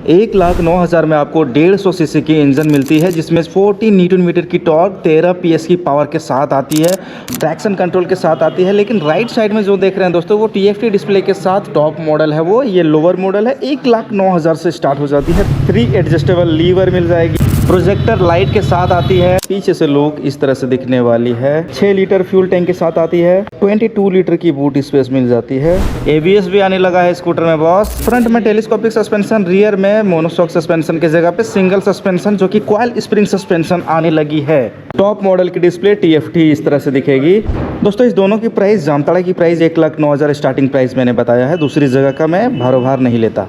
1,09,000 में आपको 150 सीसी की इंजन मिलती है, जिसमें 40 न्यूटन मीटर की टॉर्क, 13 पीएस की पावर के साथ आती है, ट्रैक्शन कंट्रोल के साथ आती है। लेकिन राइट साइड में जो देख रहे हैं दोस्तों, वो टीएफटी डिस्प्ले के साथ टॉप मॉडल है, वो ये लोअर मॉडल है। 1,09,000 से स्टार्ट हो जाती है। 3 एडजस्टेबल लीवर मिल जाएगी, प्रोजेक्टर लाइट के साथ आती है। पीछे से लुक इस तरह से दिखने वाली है। 6 लीटर फ्यूल टैंक के साथ आती है। 22 लीटर की बूट स्पेस मिल जाती है। एबीएस भी आने लगा है स्कूटर में बॉस। फ्रंट में टेलीस्कोपिक सस्पेंशन, रियर में मोनोशॉक सस्पेंशन के जगह पे सिंगल सस्पेंशन, जो कि कॉइल स्प्रिंग सस्पेंशन आने लगी है। टॉप मॉडल की डिस्प्ले टीएफटी इस तरह से दिखेगी। दोस्तों, इस दोनों की प्राइस, जामताड़ा की प्राइस 1,09,000 स्टार्टिंग प्राइस मैंने बताया है। दूसरी जगह का मैं भारोभार नहीं लेता।